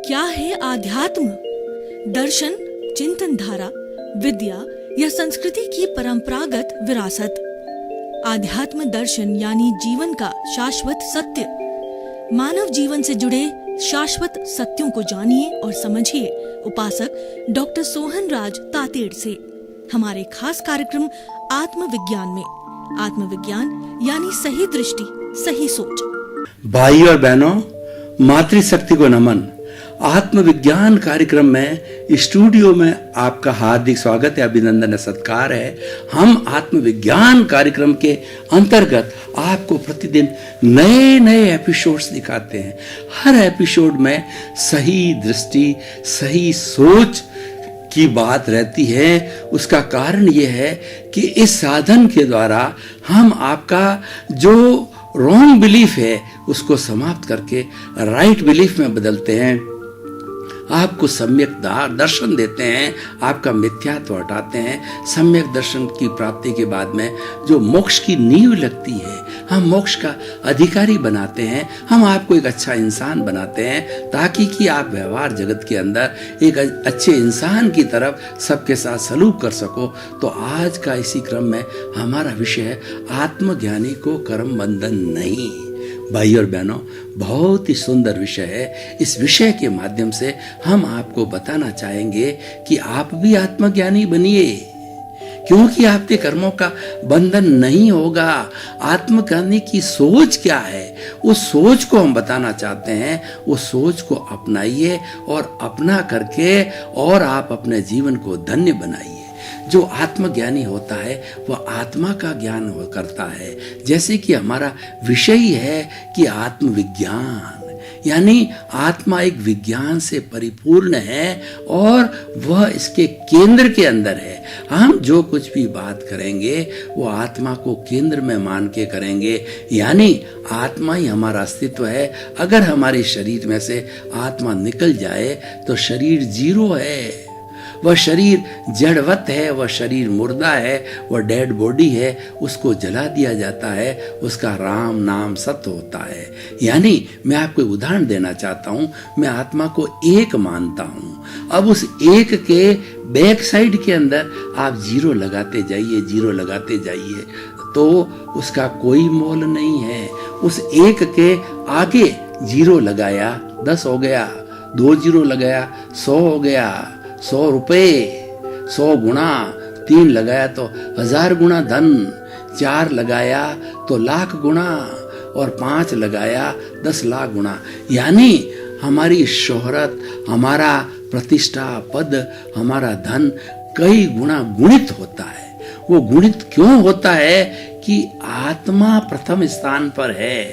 क्या है आध्यात्म? दर्शन, चिंतन धारा, विद्या या संस्कृति की परंपरागत विरासत। आध्यात्म दर्शन यानी जीवन का शाश्वत सत्य। मानव जीवन से जुड़े शाश्वत सत्यों को जानिए और समझिए उपासक डॉक्टर सोहन राज तातेड़ से हमारे खास कार्यक्रम आत्मविज्ञान में। आत्मविज्ञान यानी सही दृष्टि, सही सोच। भाई और बहनों, मातृशक्ति को नमन। आत्मविज्ञान कार्यक्रम में स्टूडियो में आपका हार्दिक स्वागत है, अभिनंदन है, सत्कार है। हम आत्मविज्ञान कार्यक्रम के अंतर्गत आपको प्रतिदिन नए नए एपिसोड्स दिखाते हैं। हर एपिसोड में सही दृष्टि, सही सोच की बात रहती है। उसका कारण यह है कि इस साधन के द्वारा हम आपका जो रॉन्ग बिलीफ है उसको समाप्त करके राइट बिलीफ में बदलते हैं, आपको सम्यक दर्शन देते हैं, आपका मिथ्यात्व हटाते हैं। सम्यक दर्शन की प्राप्ति के बाद में जो मोक्ष की नींव लगती है, हम मोक्ष का अधिकारी बनाते हैं। हम आपको एक अच्छा इंसान बनाते हैं ताकि कि आप व्यवहार जगत के अंदर एक अच्छे इंसान की तरफ सबके साथ सलूक कर सको। तो आज का इसी क्रम में हमारा विषय है आत्मज्ञानी को कर्म बंधन नहीं। भाई और बहनों, बहुत ही सुंदर विषय है। इस विषय के माध्यम से हम आपको बताना चाहेंगे कि आप भी आत्मज्ञानी बनिए, क्योंकि आपके कर्मों का बंधन नहीं होगा। आत्मज्ञानी की सोच क्या है, उस सोच को हम बताना चाहते हैं। उस सोच को अपनाइए और अपना करके और आप अपने जीवन को धन्य बनाइए। जो आत्मज्ञानी होता है वह आत्मा का ज्ञान करता है। जैसे कि हमारा विषय ही है कि आत्मविज्ञान, यानी आत्मा एक विज्ञान से परिपूर्ण है और वह इसके केंद्र के अंदर है। हम जो कुछ भी बात करेंगे वो आत्मा को केंद्र में मान के करेंगे, यानी आत्मा ही हमारा अस्तित्व है। अगर हमारे शरीर में से आत्मा निकल जाए तो शरीर जीरो है, वह शरीर जड़वत है, वह शरीर मुर्दा है, वह डेड बॉडी है। उसको जला दिया जाता है, उसका राम नाम सत्य होता है। यानी मैं आपको उदाहरण देना चाहता हूँ। मैं आत्मा को एक मानता हूँ। अब उस एक के बैक साइड के अंदर आप जीरो लगाते जाइए, जीरो लगाते जाइए, तो उसका कोई मोल नहीं है। उस एक के आगे जीरो लगाया 10 हो गया, 2 जीरो लगाया 100 हो गया, 100 रुपए, 100 गुना, 3 लगाया तो 1000 गुना धन, 4 लगाया तो लाख गुना और 5 लगाया 10 लाख गुना। यानी हमारी शोहरत, हमारा प्रतिष्ठा, पद, हमारा धन कई गुना गुणित होता है। वो गुणित क्यों होता है कि आत्मा प्रथम स्थान पर है।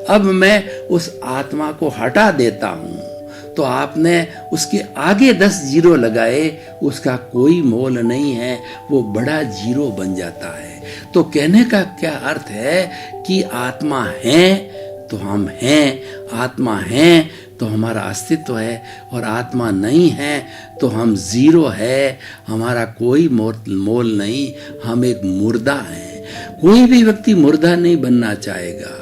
अब मैं उस आत्मा को हटा देता हूं तो आपने उसके आगे 10 जीरो लगाए, उसका कोई मोल नहीं है, वो बड़ा जीरो बन जाता है। तो कहने का क्या अर्थ है कि आत्मा है तो हम हैं, आत्मा है तो हमारा अस्तित्व है, और आत्मा नहीं है तो हम जीरो है, हमारा कोई मोल नहीं, हम एक मुर्दा हैं। कोई भी व्यक्ति मुर्दा नहीं बनना चाहेगा।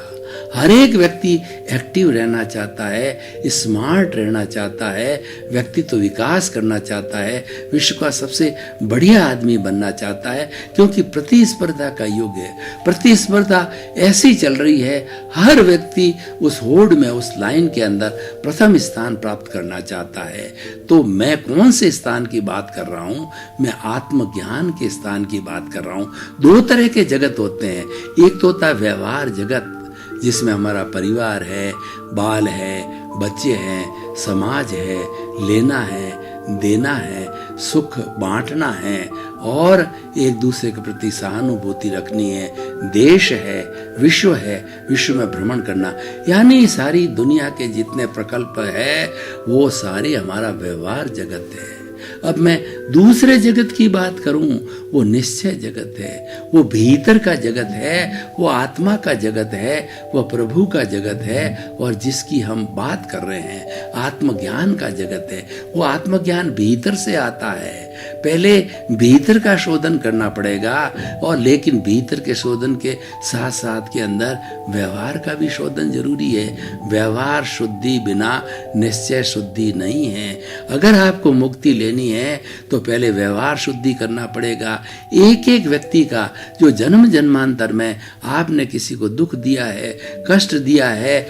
हर एक व्यक्ति एक्टिव रहना चाहता है, स्मार्ट रहना चाहता है, व्यक्तित्व विकास करना चाहता है, विश्व का सबसे बढ़िया आदमी बनना चाहता है, क्योंकि प्रतिस्पर्धा का युग है। प्रतिस्पर्धा ऐसी चल रही है, हर व्यक्ति उस होड़ में, उस लाइन के अंदर प्रथम स्थान प्राप्त करना चाहता है। तो मैं कौन से स्थान की बात कर रहा हूँ? मैं आत्मज्ञान के स्थान की बात कर रहा हूँ। 2 तरह के जगत होते हैं। एक तो होता है व्यवहार जगत, जिसमें हमारा परिवार है, बाल है, बच्चे हैं, समाज है, लेना है, देना है, सुख बांटना है और एक दूसरे के प्रति सहानुभूति रखनी है, देश है, विश्व में भ्रमण करना, यानी सारी दुनिया के जितने प्रकल्प है वो सारे हमारा व्यवहार जगत है। अब मैं दूसरे जगत की बात करूं, वो निश्चय जगत है, वो भीतर का जगत है, वो आत्मा का जगत है, वो प्रभु का जगत है, और जिसकी हम बात कर रहे हैं आत्मज्ञान का जगत है। वो आत्मज्ञान भीतर से आता है। पहले भीतर का शोधन करना पड़ेगा, और लेकिन भीतर के शोधन के साथ साथ के अंदर व्यवहार का भी शोधन जरूरी है। व्यवहार शुद्धि बिना निश्चय शुद्धि नहीं है। अगर आपको मुक्ति लेनी है तो पहले व्यवहार शुद्धि करना पड़ेगा। एक एक व्यक्ति का जो जन्म जन्मांतर में आपने किसी को दुख दिया है, कष्ट दिया है,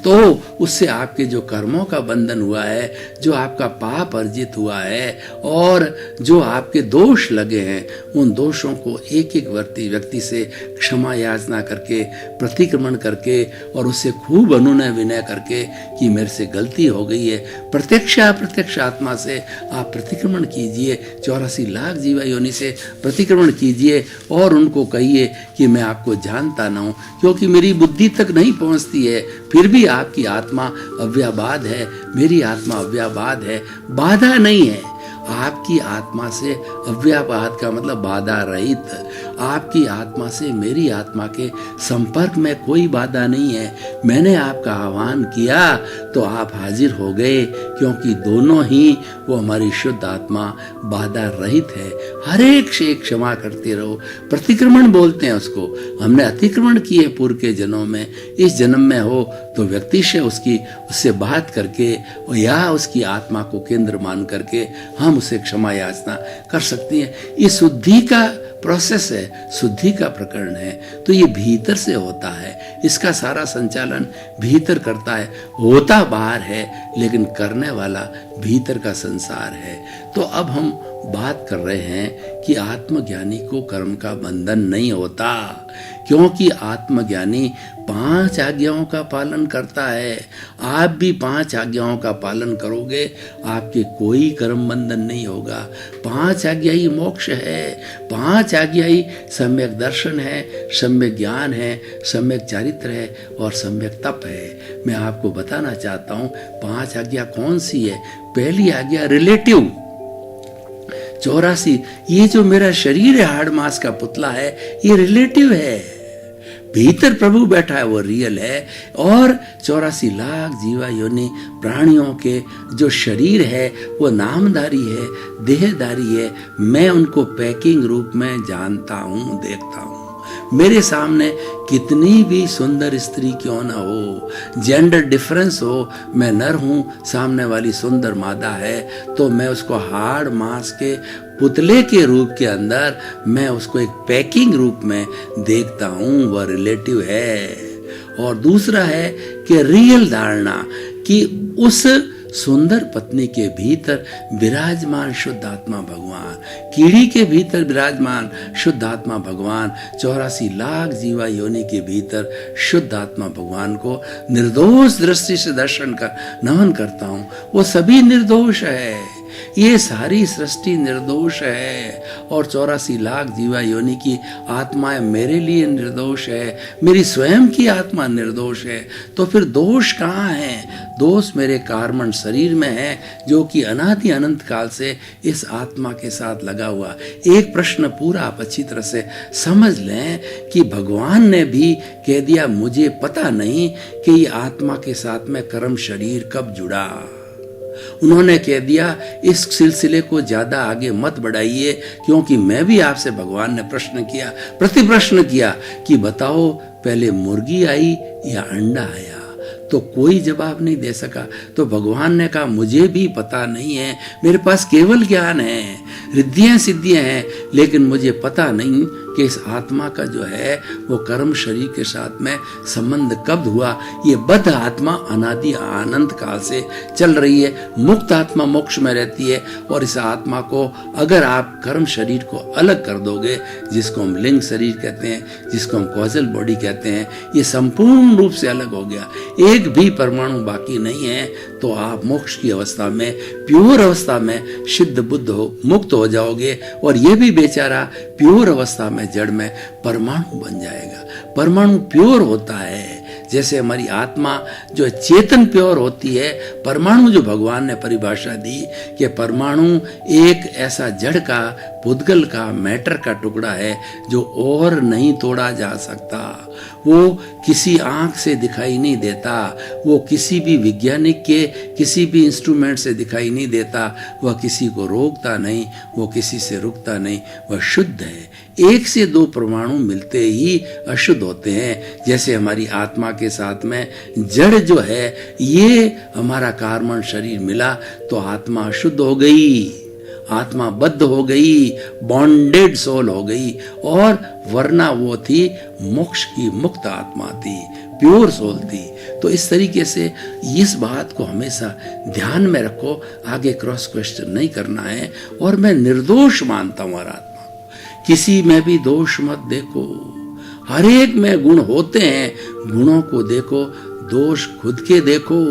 तो उससे आपके जो कर्मों का बंधन हुआ है, जो आपका पाप अर्जित हुआ है, और जो आपके दोष लगे हैं, उन दोषों को एक एक व्यक्ति से क्षमा याचना करके, प्रतिक्रमण करके, और उससे खूब अनुनय विनय करके कि मेरे से गलती हो गई है, प्रत्यक्ष अप्रत्यक्ष आत्मा से आप प्रतिक्रमण कीजिए, 84 लाख जीवा योनि से प्रतिक्रमण कीजिए, और उनको कहिए कि मैं आपको जानता ना हूँ, क्योंकि मेरी बुद्धि तक नहीं पहुँचती है, फिर भी आपकी आत्मा अव्याबाद है, मेरी आत्मा अव्याबाद है, बाधा नहीं है। आपकी आत्मा से अव्याबाद का मतलब बाधा रहित, आपकी आत्मा से मेरी आत्मा के संपर्क में कोई बाधा नहीं है। मैंने आपका आह्वान किया तो आप हाजिर हो गए, क्योंकि दोनों ही वो हमारी शुद्ध आत्मा बाधा रहित है। हर एक से क्षमा करते रहो, प्रतिक्रमण बोलते हैं उसको। हमने अतिक्रमण किए पूर्व के जन्मों में, इस जन्म में हो तो व्यक्ति से उससे बात करके या उसकी आत्मा को केंद्र मान करके हम उसे क्षमा याचना कर सकते हैं। ये शुद्धि का प्रोसेस है, शुद्धि का प्रकरण है, तो ये भीतर से होता है। इसका सारा संचालन भीतर करता है, होता बाहर है, लेकिन करने वाला भीतर का संसार है। तो अब हम बात कर रहे हैं कि आत्मज्ञानी को कर्म का बंधन नहीं होता, क्योंकि आत्मज्ञानी 5 आज्ञाओं का पालन करता है। आप भी 5 आज्ञाओं का पालन करोगे, आपके कोई कर्म बंधन नहीं होगा। 5 आज्ञा ही मोक्ष है, 5 आज्ञा ही सम्यक दर्शन है, सम्यक ज्ञान है, सम्यक चारित्र है और सम्यक तप है। मैं आपको बताना चाहता हूँ 5 आज्ञा कौन सी है। पहली आज्ञा रिलेटिव, 84 ये जो मेरा शरीर है, हाड़ मांस का पुतला है, ये रिलेटिव है। भीतर प्रभु बैठा है, वो रियल है। और 84 लाख जीवा योनि प्राणियों के जो शरीर है वो नामधारी है, देहधारी है। मैं उनको पैकिंग रूप में जानता हूँ, देखता हूँ। मेरे सामने कितनी भी सुंदर स्त्री क्यों ना हो, जेंडर डिफरेंस हो, मैं नर हूँ, सामने वाली सुंदर मादा है, तो मैं उसको हाड़ मांस के पुतले के रूप के अंदर मैं उसको एक पैकिंग रूप में देखता हूँ। वह रिलेटिव है। और दूसरा है कि रियल धारणा कि उस सुंदर पत्नी के भीतर विराजमान शुद्ध आत्मा भगवान, कीड़ी के भीतर विराजमान शुद्ध आत्मा भगवान, 84 लाख जीवा योनि के भीतर शुद्ध आत्मा भगवान को निर्दोष दृष्टि से दर्शन कर नमन करता हूँ। वो सभी निर्दोष है, ये सारी सृष्टि निर्दोष है, और 84 लाख जीवा योनि की आत्माएं मेरे लिए निर्दोष है, मेरी स्वयं की आत्मा निर्दोष है। तो फिर दोष कहाँ है? दोष मेरे कार्मण शरीर में है, जो कि अनादि अनंत काल से इस आत्मा के साथ लगा हुआ। एक प्रश्न पूरा आप अच्छी तरह से समझ लें कि भगवान ने भी कह दिया, मुझे पता नहीं कि ये आत्मा के साथ में कर्म शरीर कब जुड़ा। उन्होंने कह दिया इस सिलसिले को ज्यादा आगे मत बढ़ाइए, क्योंकि मैं भी आपसे, भगवान ने प्रश्न किया, प्रति प्रश्न किया कि बताओ पहले मुर्गी आई या अंडा आया, तो कोई जवाब नहीं दे सका। तो भगवान ने कहा मुझे भी पता नहीं है, मेरे पास केवल ज्ञान है, रिद्धियां सिद्धियां हैं, लेकिन मुझे पता नहीं कि इस आत्मा का जो है वो कर्म शरीर के साथ में संबंध कब हुआ। ये बद्ध आत्मा अनादि अनंत काल से चल रही है। मुक्त आत्मा मोक्ष में रहती है, और इस आत्मा को अगर आप कर्म शरीर को अलग कर दोगे, जिसको हम लिंग शरीर कहते हैं, जिसको हम कॉजल बॉडी कहते हैं, ये संपूर्ण रूप से अलग हो गया, एक भी परमाणु बाकी नहीं है, तो आप मोक्ष की अवस्था में, प्योर अवस्था में सिद्ध बुद्ध हो, मुक्त हो जाओगे। और ये भी बेचारा प्योर अवस्था में जड़ में परमाणु बन जाएगा। परमाणु प्योर होता है, जैसे हमारी आत्मा जो चेतन प्योर होती है। परमाणु जो भगवान ने परिभाषा दी कि परमाणु एक ऐसा जड़ का पुद्गल का, मैटर का टुकड़ा है जो और नहीं तोड़ा जा सकता। वो किसी आंख से दिखाई नहीं देता, वो किसी भी वैज्ञानिक के किसी भी इंस्ट्रूमेंट से दिखाई नहीं देता, वह किसी को रोकता नहीं, वो किसी से रुकता नहीं, वह शुद्ध है। एक से दो परमाणु मिलते ही अशुद्ध होते हैं। जैसे हमारी आत्मा के साथ में जड़ जो है, ये हमारा कार्बन शरीर मिला तो आत्मा अशुद्ध हो गई, आत्मा बद्ध हो गई, बॉन्डेड सोल हो गई, और वरना वो थी मोक्ष की मुक्त आत्मा थी, प्योर सोल थी। तो इस तरीके से इस बात को हमेशा ध्यान में रखो, आगे क्रॉस क्वेश्चन नहीं करना है। और मैं निर्दोष मानता हूँ हर आत्मा को, किसी में भी दोष मत देखो, हर एक में गुण होते हैं, गुणों को देखो, दोष खुद के देखो।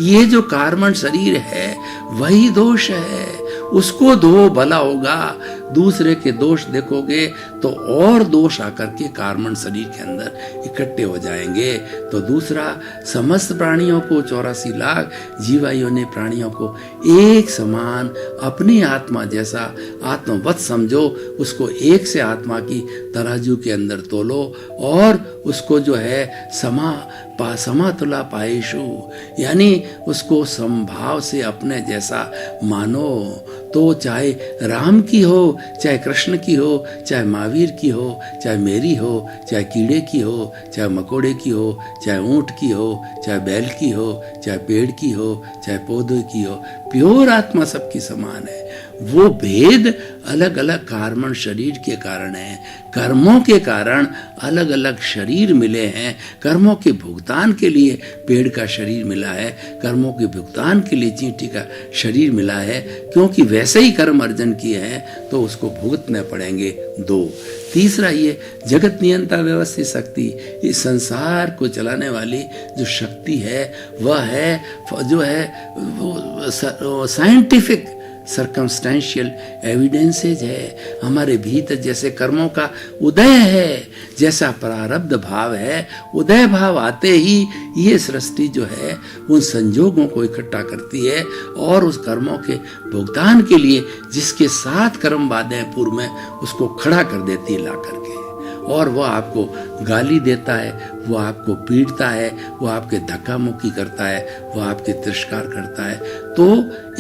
ये जो कार्बन शरीर है वही दोष है, उसको धो भला होगा। दूसरे के दोष देखोगे तो और दोष आकर के कार्बन शरीर के अंदर इकट्ठे हो जाएंगे। तो दूसरा, समस्त प्राणियों को, 84 लाख जीवाइयों ने प्राणियों को एक समान अपनी आत्मा जैसा आत्मवत समझो, उसको एक से आत्मा की तराजू के अंदर तोलो और उसको जो है समातुला पाएशु, यानी उसको समभाव से अपने जैसा मानो। तो चाहे राम की हो, चाहे कृष्ण की हो, चाहे महावीर की हो, चाहे मेरी हो, चाहे कीड़े की हो, चाहे मकोड़े की हो, चाहे ऊंट की हो, चाहे बैल की हो, चाहे पेड़ की हो, चाहे पौधे की हो, प्योर आत्मा सबकी समान है। वो भेद अलग अलग कार्बन शरीर के कारण है, कर्मों के कारण अलग अलग शरीर मिले हैं। कर्मों के भुगतान के लिए पेड़ का शरीर मिला है, कर्मों के भुगतान के लिए चींटी का शरीर मिला है, क्योंकि वैसे ही कर्म अर्जन किए हैं तो उसको भुगतने पड़ेंगे। 2, तीसरा, ये जगत नियंता व्यवस्थित शक्ति, इस संसार को चलाने वाली जो शक्ति है वह है जो है वो साइंटिफिक सर्कमस्टेंशियल एविडेंसेज है। हमारे भीतर जैसे कर्मों का उदय है, जैसा प्रारब्ध भाव है, उदय भाव आते ही ये सृष्टि जो है उन संजोगों को इकट्ठा करती है और उस कर्मों के भुगतान के लिए जिसके साथ कर्म बाधे पूर्व में उसको खड़ा कर देती है ला करके। और वह आपको गाली देता है, वो आपको पीटता है, वो आपके धक्का मुक्की करता है, वो आपके तिरस्कार करता है। तो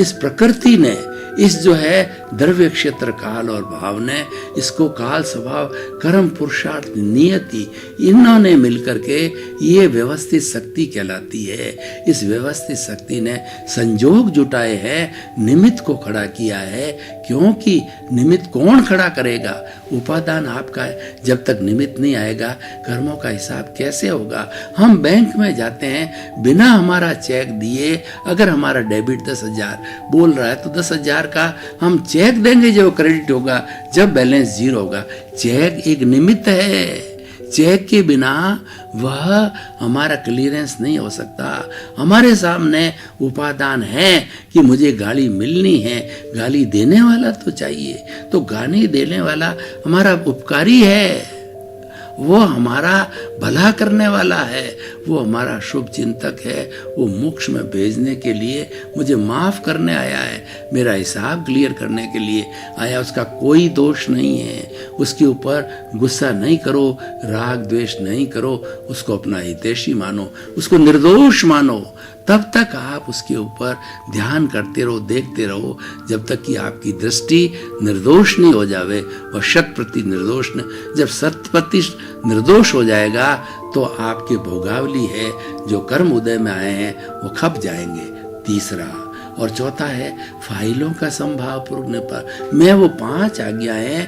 इस प्रकृति ने, इस जो है द्रव्य क्षेत्र काल और भाव ने, इसको काल स्वभाव कर्म पुरुषार्थ नियति, इन्होंने मिलकर के ये व्यवस्थित शक्ति कहलाती है। इस व्यवस्थित शक्ति ने संजोग जुटाए हैं, निमित्त को खड़ा किया है। क्योंकि निमित्त कौन खड़ा करेगा? उपादान आपका है। जब तक निमित्त नहीं आएगा कर्मों का हिसाब कैसे होगा? हम बैंक में जाते हैं बिना हमारा चेक दिए, अगर हमारा डेबिट 10,000 बोल रहा है तो 10,000 का हम चेक देंगे जो क्रेडिट होगा जब बैलेंस 0 होगा। चेक एक निमित्त है, चेक के बिना वह हमारा क्लियरेंस नहीं हो सकता। हमारे सामने उपादान है कि मुझे गाली मिलनी है, गाली देने वाला तो चाहिए, तो गाली देने वाला हमारा उपकारी है, वो हमारा भला करने वाला है, वो हमारा शुभ चिंतक है, वो मोक्ष में भेजने के लिए मुझे माफ करने आया है, मेरा हिसाब क्लियर करने के लिए आया। उसका कोई दोष नहीं है, उसके ऊपर गुस्सा नहीं करो, राग द्वेष नहीं करो, उसको अपना हितैषी मानो, उसको निर्दोष मानो। तब तक आप उसके ऊपर ध्यान करते रहो, देखते रहो, जब तक कि आपकी दृष्टि निर्दोष नहीं हो जावे। वह 100% निर्दोष न, जब 100% निर्दोष हो जाएगा तो आपके भोगावली है जो कर्म उदय में आए हैं वो खप जाएंगे। तीसरा और चौथा है फाइलों का संभाव पूर्ण पर। मैं वो 5 आज्ञाएं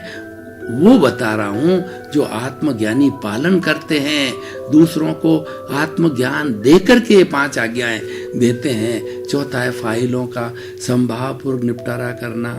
वो बता रहा हूं जो आत्मज्ञानी पालन करते हैं, दूसरों को आत्मज्ञान देकर के 5 आज्ञाएं देते हैं। चौथा है फाइलों का संभावपूर्वक निपटारा करना।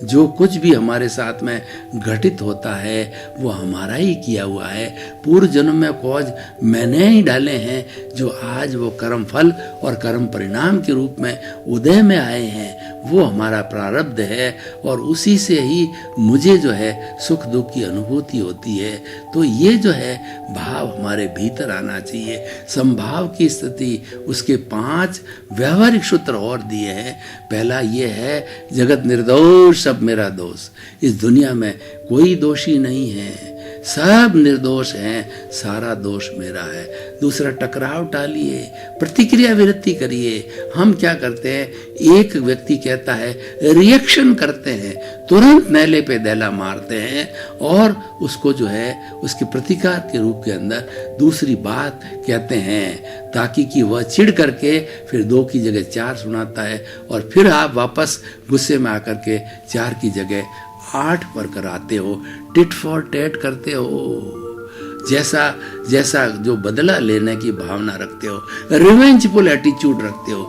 जो कुछ भी हमारे साथ में घटित होता है वो हमारा ही किया हुआ है, पूर्व जन्म में कॉज मैंने ही डाले हैं, जो आज वो कर्म फल और कर्म परिणाम के रूप में उदय में आए हैं, वो हमारा प्रारब्ध है और उसी से ही मुझे जो है सुख दुख की अनुभूति होती है। तो ये जो है भाव हमारे भीतर आना चाहिए। संभाव की स्थिति, उसके 5 व्यवहारिक सूत्र और दिए हैं। पहला ये है जगत निर्दोष अब मेरा दोष। इस दुनिया में कोई दोषी नहीं है, सब निर्दोष हैं, सारा दोष मेरा है। दूसरा, टकराव टालिए, प्रतिक्रिया विरक्ति करिए। हम क्या करते हैं, एक व्यक्ति कहता है, रिएक्शन करते हैं, तुरंत नैले पे दैला मारते हैं और उसको जो है उसके प्रतिकार के रूप के अंदर दूसरी बात कहते हैं, ताकि कि वह चिढ़ करके फिर 2 की जगह 4 सुनाता है और फिर आप वापस गुस्से में आकर के 4 की जगह 8 पर कराते हो, टिट फॉर टैट करते हो। जैसा जो बदला लेने की भावना रखते हो, रिवेंजफुल एटीट्यूड रखते हो,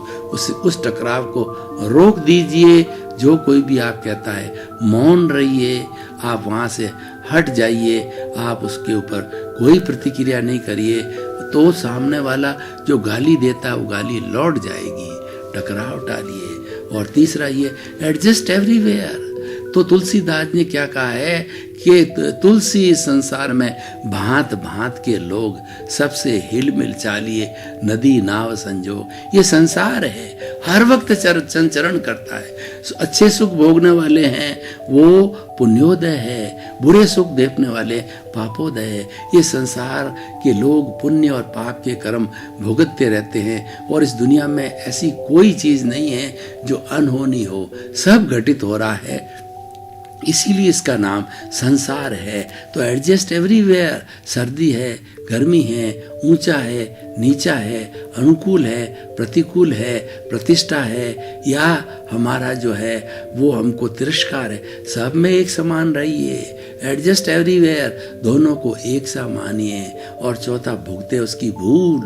उस टकराव को रोक दीजिए। जो कोई भी आप कहता है, मौन रहिए, आप वहाँ से हट जाइए, आप उसके ऊपर कोई प्रतिक्रिया नहीं करिए, तो सामने वाला जो गाली देता है वो गाली लौट जाएगी। टकराव टालिए। और तीसरा ये, एडजस्ट एवरीवेयर। तो तुलसीदास ने क्या कहा है कि तुलसी संसार में भांत भांत के लोग, सबसे हिलमिल चालिए, नदी नाव संजोग। ये संसार है, हर वक्त संचरण करता है। अच्छे सुख भोगने वाले हैं वो पुण्योदय है, बुरे सुख देखने वाले पापोदय है। ये संसार के लोग पुण्य और पाप के कर्म भुगतते रहते हैं और इस दुनिया में ऐसी कोई चीज नहीं है जो अनहोनी हो, सब घटित हो रहा है, इसीलिए इसका नाम संसार है। तो एडजस्ट एवरीवेयर, सर्दी है, गर्मी है, ऊंचा है, नीचा है, अनुकूल है, प्रतिकूल है, प्रतिष्ठा है, या हमारा जो है वो हमको तिरस्कार है, सब में एक समान रहिए। एडजस्ट एवरीवेयर, दोनों को एक सा मानिए। और चौथा, भुगते उसकी भूल।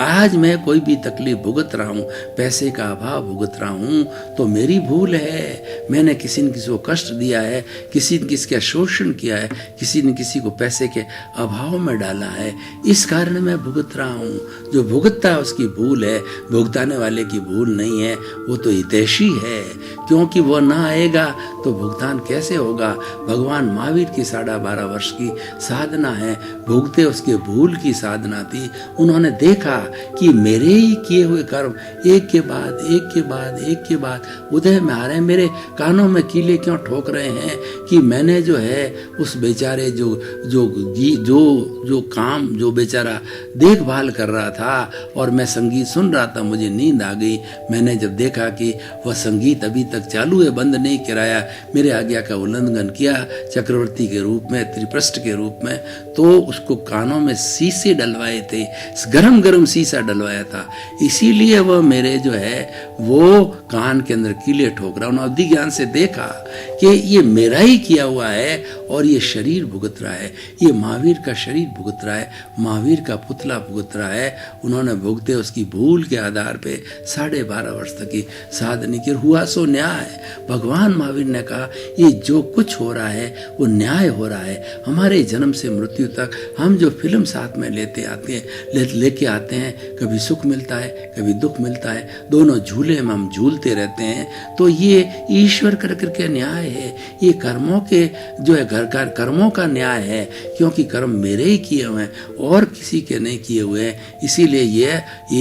आज मैं कोई भी तकलीफ भुगत रहा हूँ, पैसे का अभाव भुगत रहा हूँ, तो मेरी भूल है। मैंने किसी न किसी को कष्ट दिया है, किसी न किसी का शोषण किया है, किसी न किसी को पैसे के अभाव में डाला है, इस कारण मैं भुगत रहा हूँ। जो भुगतता है उसकी भूल है, भुगताने वाले की भूल नहीं है, वो तो हितैषी है, क्योंकि वो ना आएगा तो भुगतान कैसे होगा। भगवान महावीर की 12.5 वर्ष की साधना है, भुगते उसके भूल की साधना थी। उन्होंने देखा कि मेरे ही किए हुए कर्म एक के बाद एक के बाद एक के बाद उदय में आ रहे हैं, मेरे कानों में कीले क्यों ठोक रहे हैं कि मैंने जो है उस बेचारे जो काम जो बेचारा देखभाल कर रहा था और मैं संगीत सुन रहा था, मुझे नींद आ गई। मैंने जब देखा कि वह संगीत अभी तक चालू है, बंद नहीं कराया, मेरे आज्ञा का उल्लंघन किया चक्रवर्ती के रूप में, त्रिपृष्ठ के रूप में, तो उसको कानों में शीशे डलवाए थे, गरम गरम शीशा डलवाया था, इसीलिए वह मेरे जो है वो कान के अंदर कीले ठोक रहा। उन्होंने अवधि ज्ञान से देखा कि ये मेरा ही किया हुआ है और ये शरीर भुगत रहा है, ये महावीर का शरीर भुगत रहा है, महावीर का पुतला भुगत रहा है। उन्होंने भुगते उसकी भूल के आधार पे 12.5 वर्ष तक की साधना की। हुआ सो न्याय। भगवान महावीर ने कहा ये जो कुछ हो रहा है वो न्याय हो रहा है। हमारे जन्म से मृत्यु तक हम जो फिल्म साथ में लेके आते हैं, कभी सुख मिलता है, कभी दुख मिलता है, दोनों झूले में हम झूलते रहते हैं। तो ये ईश्वर करके न्याय है, ये कर्मों के जो है कर्मों का न्याय है, क्योंकि कर्म मेरे ही किए हुए हैं और किसी के नहीं किए हुए हैं। इसीलिए ये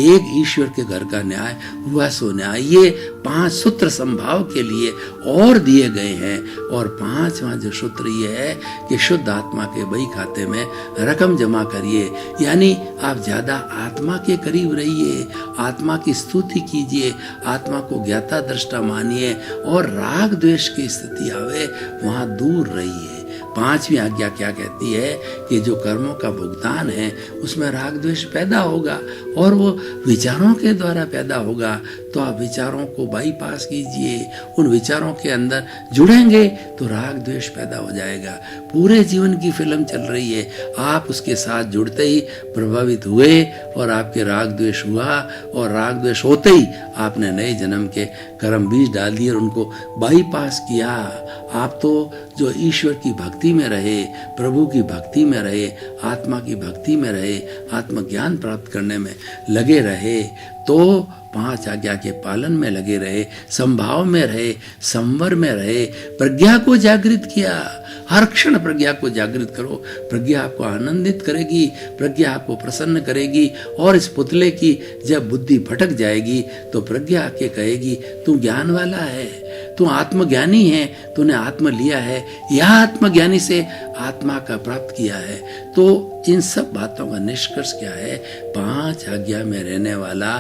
एक ईश्वर के घर का न्याय हुआ सो न्याय। ये 5 सूत्र संभाव के लिए और दिए गए हैं। और 5वां जो सूत्र ये है कि शुद्ध आत्मा के बही खाते में रकम जमा करिए, यानी आप ज्यादा आत्मा के करीब रहिए, आत्मा की स्तुति कीजिए, आत्मा को ज्ञाता दृष्टा मानिए और राग द्वेष की स्थिति आवे वहां दूर रहिए। 5वीं आज्ञा क्या कहती है कि जो कर्मों का भुगतान है उसमें राग द्वेष पैदा होगा और वो विचारों के द्वारा पैदा होगा, तो आप विचारों को बाईपास कीजिए, उन विचारों के अंदर जुड़ेंगे तो राग द्वेष पैदा हो जाएगा। पूरे जीवन की फिल्म चल रही है, आप उसके साथ जुड़ते ही प्रभावित हुए और आपके राग द्वेष हुआ, और राग द्वेष होते ही आपने नए जन्म के कर्म बीज डाल दिए और उनको बाईपास किया। आप तो जो ईश्वर की भक्ति में रहे, प्रभु की भक्ति में रहे, आत्मा की भक्ति में रहे, आत्मज्ञान प्राप्त करने में लगे रहे, तो 5 आज्ञा के पालन में लगे रहे, संभाव में रहे, संवर में रहे, प्रज्ञा को जागृत किया। हर क्षण प्रज्ञा को जागृत करो, प्रज्ञा आपको आनंदित करेगी, प्रज्ञा आपको प्रसन्न करेगी। और इस पुतले की जब बुद्धि भटक जाएगी तो प्रज्ञा आके कहेगी तू ज्ञान वाला है, तू आत्मज्ञानी है, तूने आत्म लिया है, यह आत्मज्ञानी से आत्मा का प्राप्त किया है। तो इन सब बातों का निष्कर्ष क्या है? 5 आज्ञा में रहने वाला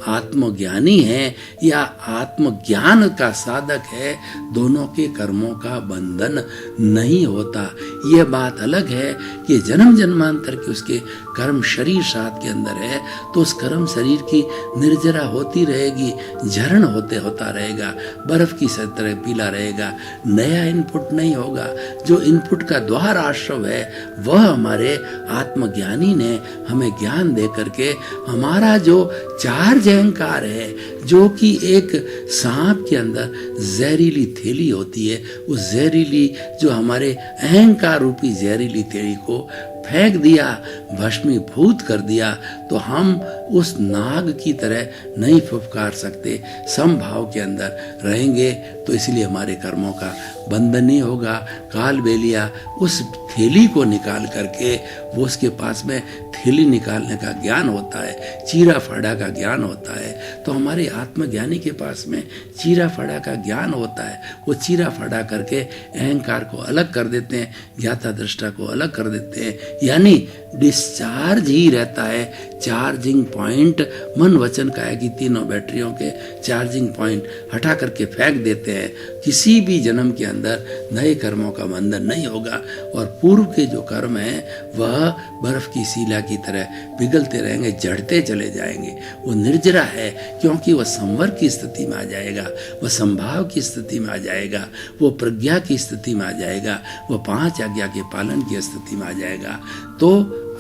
आत्मज्ञानी है या आत्मज्ञान का साधक है, दोनों के कर्मों का बंधन नहीं होता। यह बात अलग है कि जन्म जन्मांतर के उसके कर्म शरीर साथ के अंदर है, तो उस कर्म शरीर की निर्जरा होती रहेगी, झरण होता रहेगा, बर्फ की तरह पीला रहेगा, नया इनपुट नहीं होगा। जो इनपुट का द्वार आश्रव है वह हमारे आत्मज्ञानी ने हमें ज्ञान दे करके हमारा जो चार्ज अहंकार है, जो कि एक सांप के अंदर जहरीली थैली होती है, उस जहरीली जो हमारे अहंकार रूपी जहरीली थैली को फेंक दिया, भस्मीभूत कर दिया, तो हम उस नाग की तरह नहीं फुफकार सकते, समभाव के अंदर रहेंगे। तो इसलिए हमारे कर्मों का बंधन नहीं होगा। काल बेलिया उस थैली को निकाल करके, वो उसके पास में थैली निकालने का ज्ञान होता है, चीरा फाड़ा का ज्ञान होता है। तो हमारे आत्मज्ञानी के पास में चीरा फाड़ा का ज्ञान होता है। वो चीरा फाड़ा करके अहंकार को अलग कर देते हैं, ज्ञाता दृष्टा को अलग कर देते हैं, यानी डिस्चार्ज ही रहता है। चार्जिंग पॉइंट मन वचन काया की तीनों बैटरियों के चार्जिंग पॉइंट हटा करके फेंक देते हैं। किसी भी जन्म के अंदर नए कर्मों का बंधन नहीं होगा और पूर्व के जो कर्म हैं वह बर्फ की शिला की तरह पिघलते रहेंगे, जड़ते चले जाएंगे। वो निर्जरा है क्योंकि वह संवर की स्थिति में आ जाएगा, वह संभाव की स्थिति में आ जाएगा, वो प्रज्ञा की स्थिति में आ जाएगा, वह 5 आज्ञा के पालन की स्थिति में आ जाएगा। तो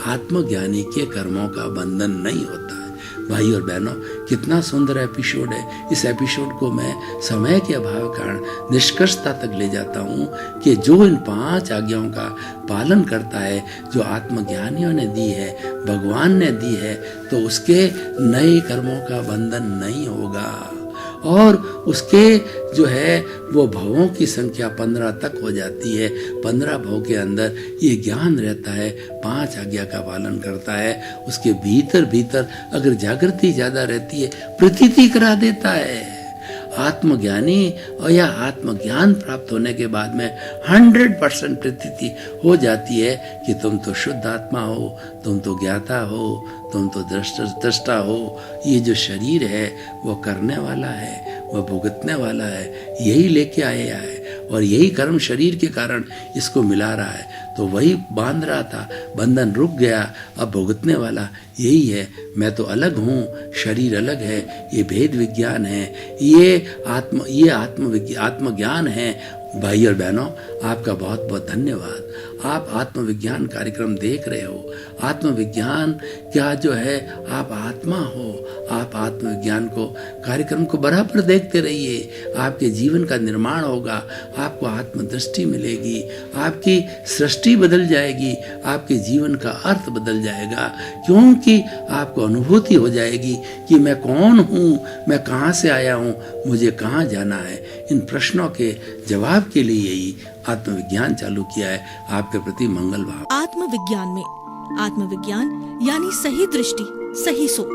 आत्मज्ञानी के कर्मों का बंधन नहीं होता है। भाई और बहनों, कितना सुंदर एपिसोड है। इस एपिसोड को मैं समय के अभाव के कारण निष्कर्षता तक ले जाता हूँ कि जो इन 5 आज्ञाओं का पालन करता है, जो आत्मज्ञानियों ने दी है, भगवान ने दी है, तो उसके नए कर्मों का बंधन नहीं होगा और उसके जो है वो भवों की संख्या 15 तक हो जाती है। 15 भव के अंदर ये ज्ञान रहता है, 5 आज्ञा का पालन करता है। उसके भीतर अगर जागृति ज्यादा रहती है, प्रतीति करा देता है। आत्मज्ञानी और या आत्मज्ञान प्राप्त होने के बाद में 100% प्रतीति हो जाती है कि तुम तो शुद्ध आत्मा हो, तुम तो ज्ञाता हो, तुम तो दृष्टा हो। ये जो शरीर है वो करने वाला है, वह भुगतने वाला है, यही लेके आया है और यही कर्म शरीर के कारण इसको मिला रहा है। तो वही बांध रहा था, बंधन रुक गया, अब भुगतने वाला यही है। मैं तो अलग हूँ, शरीर अलग है, ये भेद विज्ञान है, ये आत्मज्ञान है। भाई और बहनों, आपका बहुत बहुत धन्यवाद। आप आत्मविज्ञान कार्यक्रम देख रहे हो। आत्मविज्ञान क्या जो है, आप आत्मा हो, आप आत्मविज्ञान को कार्यक्रम को बराबर देखते रहिए। आपके जीवन का निर्माण होगा, आपको आत्मदृष्टि मिलेगी, आपकी सृष्टि बदल जाएगी, आपके जीवन का अर्थ बदल जाएगा, क्योंकि आपको अनुभूति हो जाएगी कि मैं कौन हूँ, मैं कहाँ से आया हूँ, मुझे कहाँ जाना है। इन प्रश्नों के जवाब के लिए ही आत्मविज्ञान चालू किया है। आपके प्रति मंगल भाव। आत्मविज्ञान में आत्मविज्ञान यानी सही दृष्टि, सही सोच।